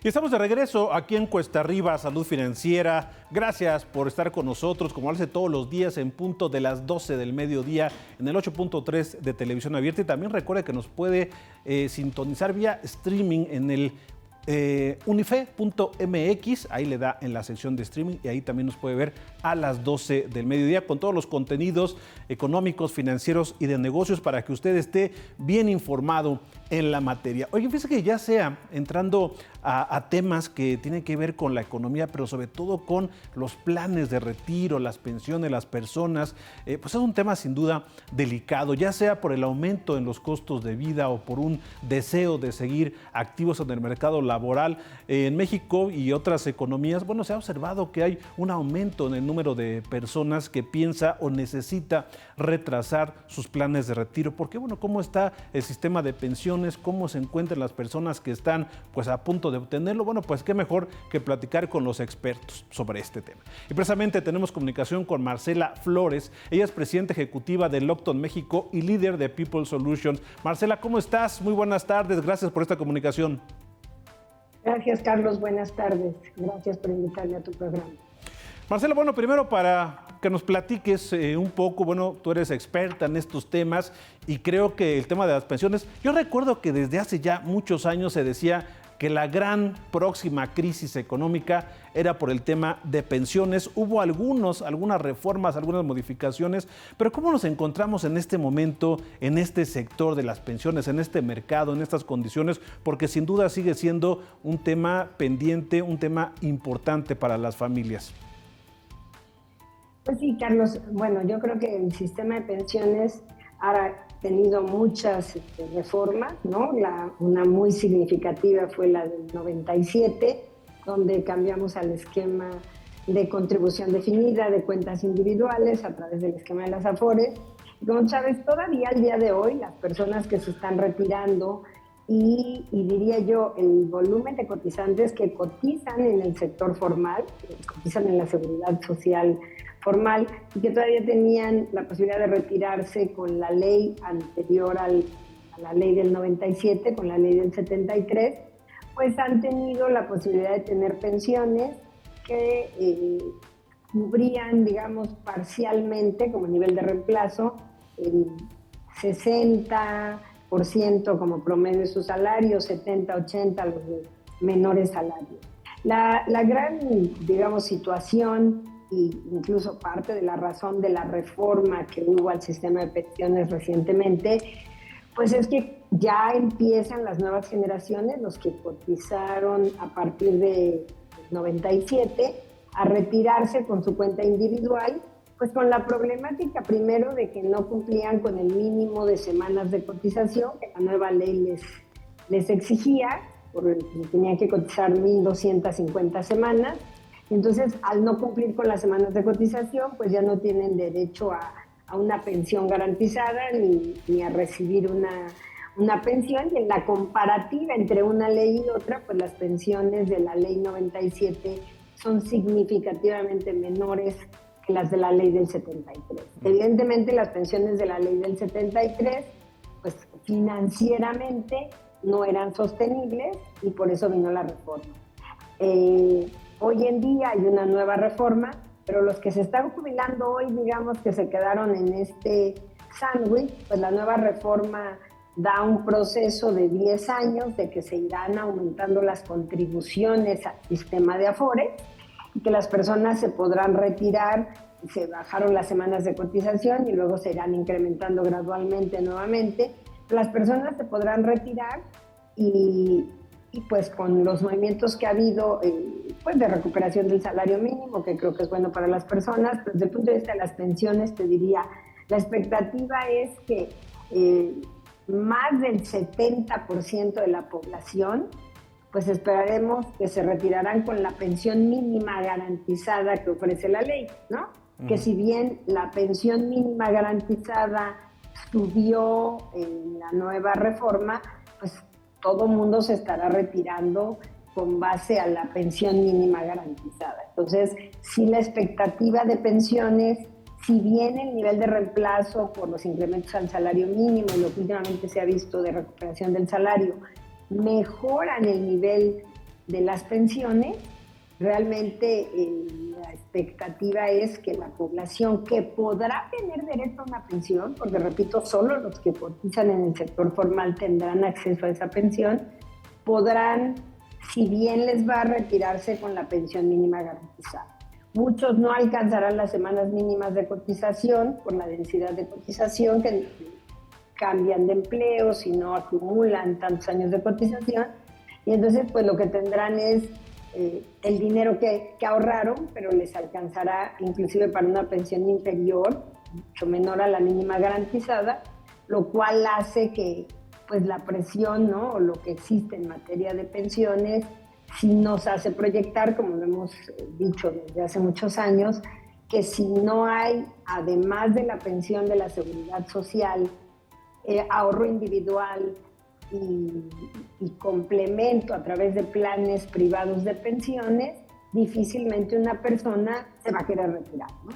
Y estamos de regreso aquí en Cuesta Arriba, Salud Financiera. Gracias por estar con nosotros, como hace todos los días, en punto de las 12 del mediodía, en el 8.3 de Televisión Abierta. Y también recuerde que nos puede sintonizar vía streaming en el unife.mx, ahí le da en la sección de streaming y ahí también nos puede ver a las 12 del mediodía con todos los contenidos económicos, financieros y de negocios para que usted esté bien informado en la materia. Oye, fíjese que ya sea entrando a temas que tienen que ver con la economía, pero sobre todo con los planes de retiro, las pensiones de las personas, pues es un tema sin duda delicado, ya sea por el aumento en los costos de vida o por un deseo de seguir activos en el mercado laboral. En México y otras economías, bueno, se ha observado que hay un aumento en el número de personas que piensa o necesita retrasar sus planes de retiro. Porque, bueno, ¿cómo está el sistema de pensiones? ¿Cómo se encuentran las personas que están pues a punto de obtenerlo? Bueno, pues qué mejor que platicar con los expertos sobre este tema. Y precisamente tenemos comunicación con Marcela Flores. Ella es presidenta ejecutiva de Lockton México y líder de People Solutions. Marcela, ¿cómo estás? Muy buenas tardes. Gracias por esta comunicación. Gracias, Carlos. Buenas tardes. Gracias por invitarme a tu programa. Marcela, bueno, primero para que nos platiques un poco, bueno, tú eres experta en estos temas y creo que el tema de las pensiones, yo recuerdo que desde hace ya muchos años se decía que la gran próxima crisis económica era por el tema de pensiones. Hubo algunas reformas, algunas modificaciones, pero ¿cómo nos encontramos en este momento, en este sector de las pensiones, en este mercado, en estas condiciones? Porque sin duda sigue siendo un tema pendiente, un tema importante para las familias. Pues sí, Carlos. Bueno, yo creo que el sistema de pensiones ha tenido muchas reformas, ¿no? Una muy significativa fue la del 97, donde cambiamos al esquema de contribución definida de cuentas individuales a través del esquema de las Afores. Y como sabes, todavía al día de hoy, las personas que se están retirando y diría yo, el volumen de cotizantes que cotizan en el sector formal, que cotizan en la seguridad social formal y que todavía tenían la posibilidad de retirarse con la ley anterior a la ley del 97, con la ley del 73, pues han tenido la posibilidad de tener pensiones que cubrían, digamos, parcialmente como nivel de reemplazo el 60% como promedio de su salario, 70, 80 los de menores salarios. La gran, digamos, situación e incluso parte de la razón de la reforma que hubo al sistema de pensiones recientemente, pues es que ya empiezan las nuevas generaciones, los que cotizaron a partir de 97, a retirarse con su cuenta individual, pues con la problemática primero de que no cumplían con el mínimo de semanas de cotización que la nueva ley les exigía, porque tenían que cotizar 1,250 semanas. Entonces, al no cumplir con las semanas de cotización, pues ya no tienen derecho a una pensión garantizada ni a recibir una pensión. Y en la comparativa entre una ley y otra, pues las pensiones de la ley 97 son significativamente menores que las de la ley del 73. Evidentemente, las pensiones de la ley del 73, pues financieramente no eran sostenibles y por eso vino la reforma. Hoy en día hay una nueva reforma, pero los que se están jubilando hoy, digamos que se quedaron en este sándwich, pues la nueva reforma da un proceso de 10 años de que se irán aumentando las contribuciones al sistema de Afores y que las personas se podrán retirar, se bajaron las semanas de cotización y luego se irán incrementando gradualmente nuevamente. Las personas se podrán retirar y pues con los movimientos que ha habido pues de recuperación del salario mínimo, que creo que es bueno para las personas, pero desde el punto de vista de las pensiones te diría, la expectativa es que más del 70% de la población, pues esperaremos que se retirarán con la pensión mínima garantizada que ofrece la ley, ¿no? Que si bien la pensión mínima garantizada subió en la nueva reforma, pues todo mundo se estará retirando con base a la pensión mínima garantizada. Entonces, si la expectativa de pensiones, si bien el nivel de reemplazo por los incrementos al salario mínimo y lo que últimamente se ha visto de recuperación del salario, mejoran el nivel de las pensiones. Realmente la expectativa es que la población que podrá tener derecho a una pensión, porque repito, solo los que cotizan en el sector formal tendrán acceso a esa pensión, podrán, si bien les va a retirarse con la pensión mínima garantizada. Muchos no alcanzarán las semanas mínimas de cotización por la densidad de cotización, que cambian de empleo, si no acumulan tantos años de cotización, y entonces pues lo que tendrán es el dinero que ahorraron, pero les alcanzará inclusive para una pensión inferior, mucho menor a la mínima garantizada, lo cual hace que pues la presión, ¿no?, o lo que existe en materia de pensiones, sí nos hace proyectar, como lo hemos dicho desde hace muchos años, que si no hay, además de la pensión de la seguridad social, ahorro individual, y complemento a través de planes privados de pensiones, difícilmente una persona se va a querer retirar, ¿no?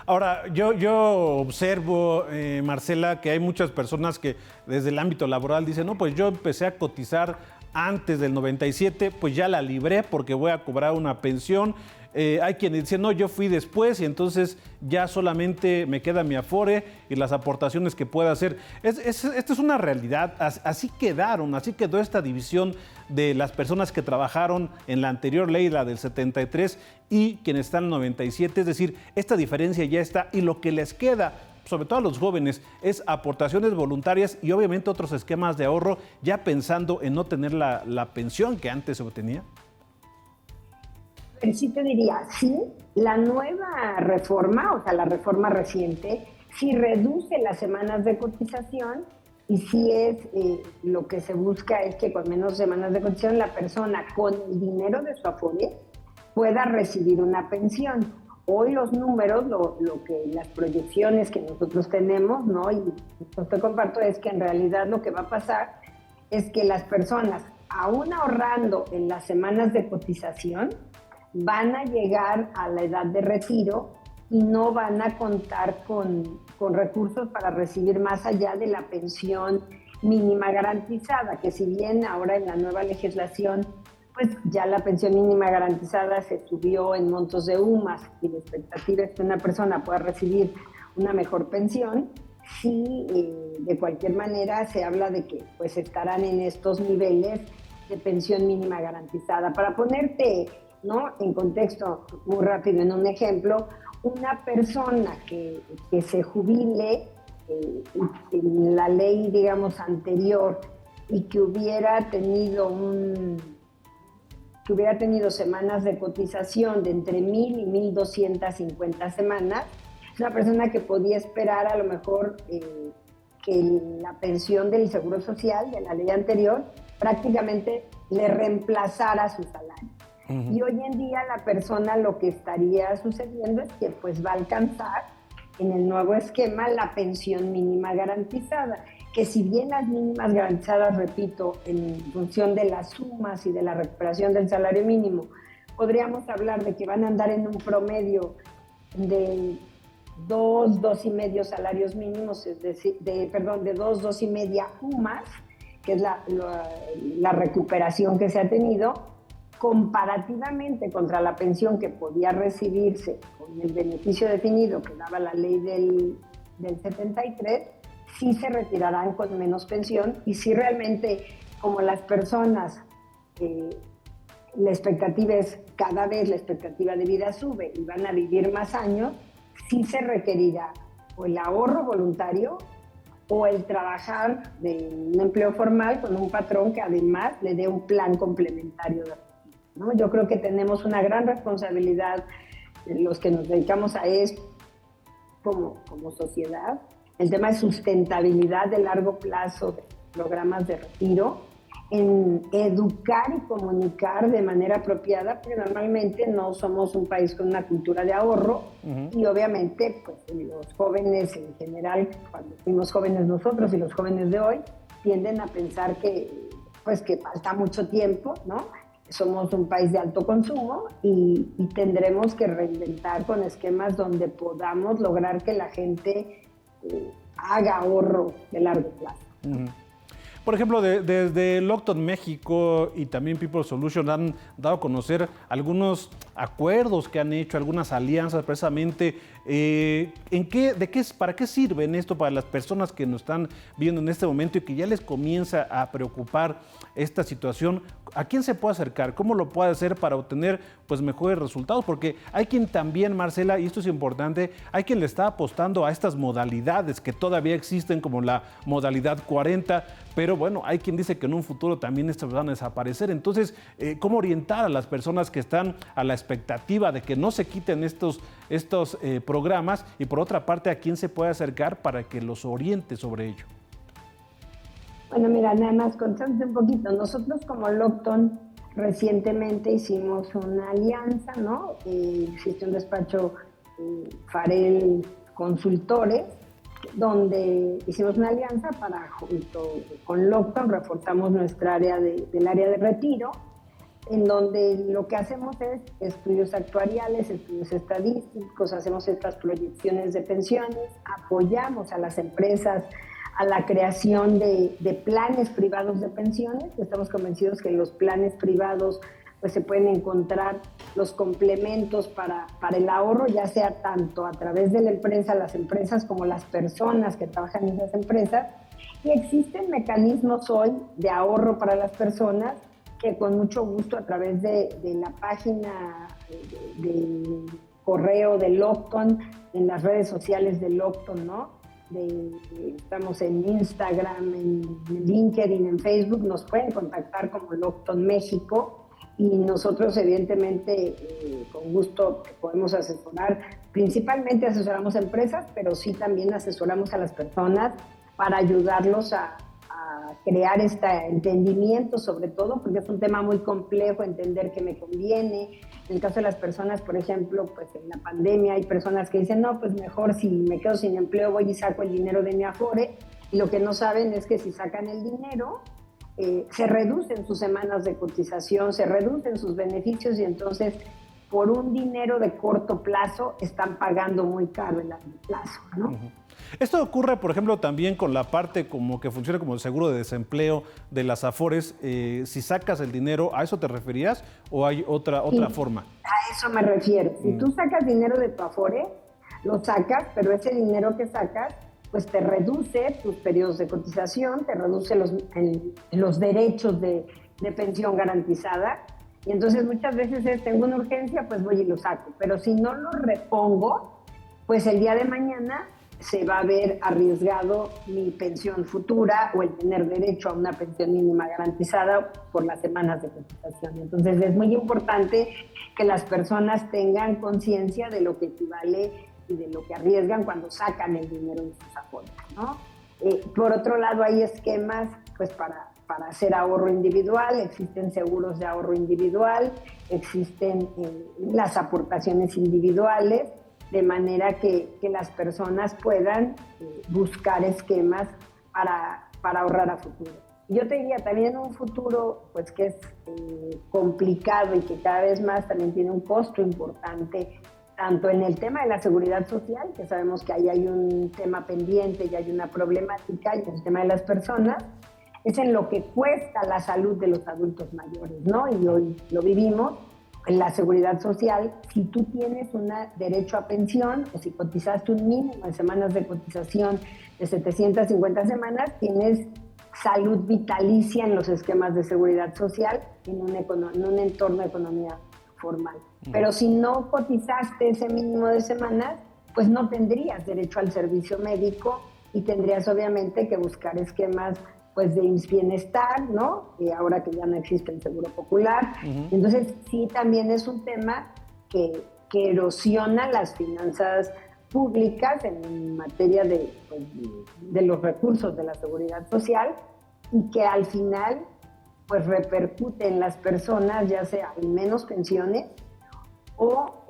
Ahora, yo observo, Marcela, que hay muchas personas que desde el ámbito laboral dicen, no, pues yo empecé a cotizar antes del 97, pues ya la libré porque voy a cobrar una pensión. Hay quienes dicen, no, yo fui después y entonces ya solamente me queda mi Afore y las aportaciones que pueda hacer. Esta es una realidad, así quedó esta división de las personas que trabajaron en la anterior ley, la del 73, y quienes están en el 97, es decir, esta diferencia ya está y lo que les queda, sobre todo a los jóvenes, es aportaciones voluntarias y obviamente otros esquemas de ahorro, ya pensando en no tener la pensión que antes se obtenía. Sí te diría, sí, la nueva reforma, o sea, la reforma reciente, sí reduce las semanas de cotización y sí es, lo que se busca es que con menos semanas de cotización la persona con el dinero de su Afore pueda recibir una pensión. Hoy los números, las proyecciones que nosotros tenemos, ¿no?, y te comparto, es que en realidad lo que va a pasar es que las personas, aún ahorrando en las semanas de cotización, van a llegar a la edad de retiro y no van a contar con recursos para recibir más allá de la pensión mínima garantizada, que si bien ahora en la nueva legislación, pues ya la pensión mínima garantizada se subió en montos de UMAS y la expectativa es que una persona pueda recibir una mejor pensión, sí, de cualquier manera se habla de que pues estarán en estos niveles de pensión mínima garantizada. Para ponerte, ¿no?, en contexto muy rápido, en un ejemplo, una persona que se jubile en la ley, digamos, anterior y que hubiera tenido semanas de cotización de entre 1,000 y 1,250 semanas, es una persona que podía esperar a lo mejor que la pensión del Seguro Social de la ley anterior prácticamente le reemplazara su salario. Y hoy en día la persona, lo que estaría sucediendo es que pues va a alcanzar en el nuevo esquema la pensión mínima garantizada, que si bien las mínimas garantizadas, repito, en función de las sumas y de la recuperación del salario mínimo, podríamos hablar de que van a andar en un promedio de 2,5 salarios mínimos, es decir, de 2,5 UMAS, que es la recuperación que se ha tenido, comparativamente contra la pensión que podía recibirse con el beneficio definido que daba la ley del 73, sí se retirarán con menos pensión y sí realmente, como las personas, la expectativa es cada vez la expectativa de vida sube y van a vivir más años, sí se requerirá o el ahorro voluntario o el trabajar de un empleo formal con un patrón que además le dé un plan complementario, ¿no? Yo creo que tenemos una gran responsabilidad los que nos dedicamos a esto como sociedad. El tema de sustentabilidad de largo plazo de programas de retiro, en educar y comunicar de manera apropiada, porque normalmente no somos un país con una cultura de ahorro y obviamente pues, los jóvenes en general, cuando fuimos jóvenes nosotros y los jóvenes de hoy, tienden a pensar que falta mucho tiempo, ¿no? Somos un país de alto consumo y tendremos que reinventar con esquemas donde podamos lograr que la gente haga ahorro de largo plazo. Por ejemplo, desde Lockton México y también People Solution han dado a conocer algunos acuerdos que han hecho, algunas alianzas precisamente. ¿Para qué sirven esto para las personas que nos están viendo en este momento y que ya les comienza a preocupar esta situación? ¿A quién se puede acercar? ¿Cómo lo puede hacer para obtener pues mejores resultados? Porque hay quien también, Marcela, y esto es importante, hay quien le está apostando a estas modalidades que todavía existen como la modalidad 40, pero bueno, hay quien dice que en un futuro también estas van a desaparecer. Entonces, ¿cómo orientar a las personas que están a la expectativa de que no se quiten estos programas? Y por otra parte, ¿a quién se puede acercar para que los oriente sobre ello? Bueno, mira, nada más contándote un poquito. Nosotros como Lockton recientemente hicimos una alianza, ¿no? Existe un despacho Farel Consultores, donde hicimos una alianza para, junto con Lockton, reforzamos nuestra área del área de retiro, en donde lo que hacemos es estudios actuariales, estudios estadísticos, hacemos estas proyecciones de pensiones, apoyamos a las empresas a la creación de planes privados de pensiones. Estamos convencidos que en los planes privados pues se pueden encontrar los complementos para el ahorro, ya sea tanto a través de la empresa, las empresas, como las personas que trabajan en esas empresas. Y existen mecanismos hoy de ahorro para las personas que con mucho gusto a través de la página de correo de Lockton, en las redes sociales de Lockton, ¿no? Estamos en Instagram, en LinkedIn, en Facebook, nos pueden contactar como Lockton México y nosotros evidentemente con gusto podemos asesorar, principalmente asesoramos a empresas, pero sí también asesoramos a las personas para ayudarlos a crear este entendimiento, sobre todo porque es un tema muy complejo, entender qué me conviene. En el caso de las personas, por ejemplo, pues en la pandemia hay personas que dicen, no, pues mejor si me quedo sin empleo voy y saco el dinero de mi Afore, y lo que no saben es que si sacan el dinero, se reducen sus semanas de cotización, se reducen sus beneficios y entonces por un dinero de corto plazo están pagando muy caro el largo plazo, ¿no? Uh-huh. Esto ocurre, por ejemplo, también con la parte como que funciona como el seguro de desempleo de las Afores. Si sacas el dinero, ¿a eso te referías o hay otra forma? A eso me refiero. Si tú sacas dinero de tu Afore, lo sacas, pero ese dinero que sacas, pues te reduce tus periodos de cotización, te reduce los derechos de pensión garantizada. Y entonces muchas veces tengo una urgencia, pues voy y lo saco. Pero si no lo repongo, pues el día de mañana se va a ver arriesgado mi pensión futura o el tener derecho a una pensión mínima garantizada por las semanas de cotización. Entonces es muy importante que las personas tengan conciencia de lo que equivale y de lo que arriesgan cuando sacan el dinero de sus Afores, ¿no? Por otro lado, hay esquemas pues para hacer ahorro individual, existen seguros de ahorro individual, existen las aportaciones individuales, de manera que las personas puedan buscar esquemas para ahorrar a futuro. Yo te diría también en un futuro pues que es complicado y que cada vez más también tiene un costo importante, tanto en el tema de la seguridad social, que sabemos que ahí hay un tema pendiente y hay una problemática, y en el tema de las personas, es en lo que cuesta la salud de los adultos mayores, ¿no? Y hoy lo vivimos. En la seguridad social, si tú tienes un derecho a pensión o si cotizaste un mínimo de semanas de cotización de 750 semanas, tienes salud vitalicia en los esquemas de seguridad social en un entorno de economía formal. Pero si no cotizaste ese mínimo de semanas, pues no tendrías derecho al servicio médico y tendrías obviamente que buscar esquemas pues de IMSS Bienestar, ¿no? Ahora que ya no existe el Seguro Popular. Uh-huh. Entonces, sí, también es un tema que erosiona las finanzas públicas en materia de los recursos de la seguridad social y que al final, pues repercute en las personas, ya sea en menos pensiones o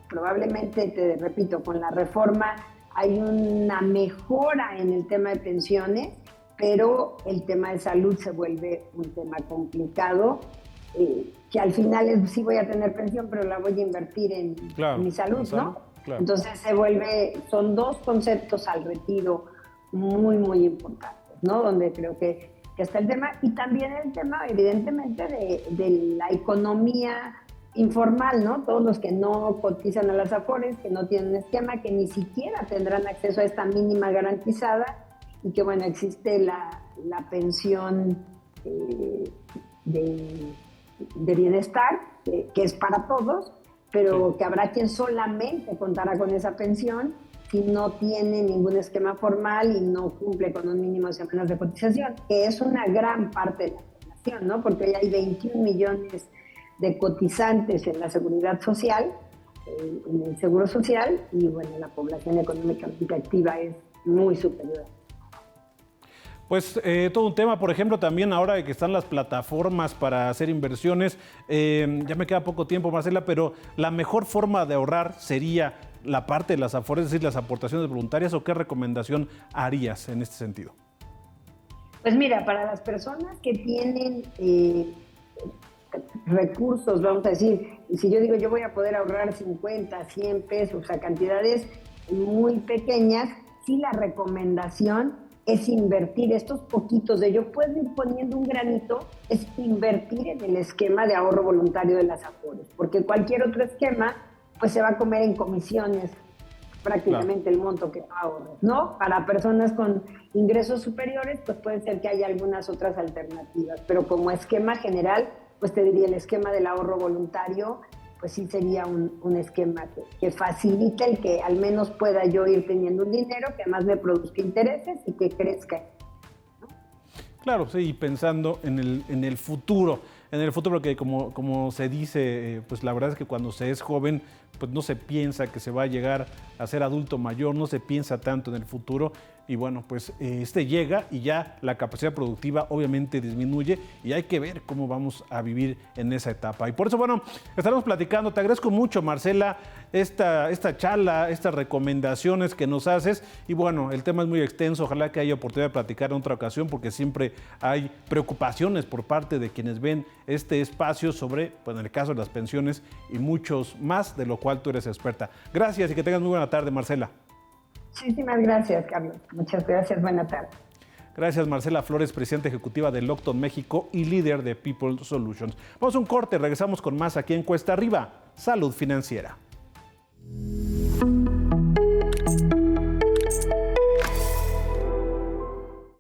probablemente, te repito, con la reforma hay una mejora en el tema de pensiones, pero el tema de salud se vuelve un tema complicado, que al final sí voy a tener pensión, pero la voy a invertir en mi salud, ¿no? Claro. Entonces son dos conceptos al retiro muy, muy importantes, ¿no? Donde creo que que está el tema, y también el tema, evidentemente, de la economía informal, ¿no? Todos los que no cotizan a las Afores, que no tienen esquema, que ni siquiera tendrán acceso a esta mínima garantizada, y que, bueno, existe la pensión de bienestar, que es para todos, pero que habrá quien solamente contará con esa pensión si no tiene ningún esquema formal y no cumple con un mínimo de semanas de cotización, que es una gran parte de la población, ¿no? Porque hoy hay 21 millones de cotizantes en la seguridad social, en el seguro social, y bueno, la población económicamente activa es muy superior. Pues todo un tema, por ejemplo, también ahora que están las plataformas para hacer inversiones, ya me queda poco tiempo, Marcela, pero la mejor forma de ahorrar sería la parte de las Afores, es decir, las aportaciones voluntarias, ¿o qué recomendación harías en este sentido? Pues mira, para las personas que tienen recursos, vamos a decir, si yo digo yo voy a poder ahorrar 50, 100 pesos, o sea, cantidades muy pequeñas, sí la recomendación es invertir estos poquitos de yo puedo ir poniendo un granito, es invertir en el esquema de ahorro voluntario de las Afores, porque cualquier otro esquema pues se va a comer en comisiones prácticamente el monto que tú ahorres, ¿no? Para personas con ingresos superiores, pues puede ser que haya algunas otras alternativas, pero como esquema general, pues te diría el esquema del ahorro voluntario, pues sí sería un esquema que facilite el que al menos pueda yo ir teniendo un dinero que además me produzca intereses y que crezca, ¿no? Claro, sí, pensando en el futuro, porque como se dice, pues la verdad es que cuando se es joven, pues no se piensa que se va a llegar a ser adulto mayor, no se piensa tanto en el futuro, y bueno, pues llega y ya la capacidad productiva obviamente disminuye y hay que ver cómo vamos a vivir en esa etapa. Y por eso, bueno, estaremos platicando. Te agradezco mucho, Marcela, esta charla, estas recomendaciones que nos haces. Y bueno, el tema es muy extenso, ojalá que haya oportunidad de platicar en otra ocasión, porque siempre hay preocupaciones por parte de quienes ven este espacio sobre, pues en el caso de las pensiones y muchos más, de lo cual tú eres experta. Gracias y que tengas muy buena tarde, Marcela. Muchísimas gracias, Carlos. Muchas gracias. Buena tarde. Gracias, Marcela Flores, presidenta ejecutiva de Locton México y líder de People Solutions. Vamos a un corte, regresamos con más aquí en Cuesta Arriba, Salud Financiera.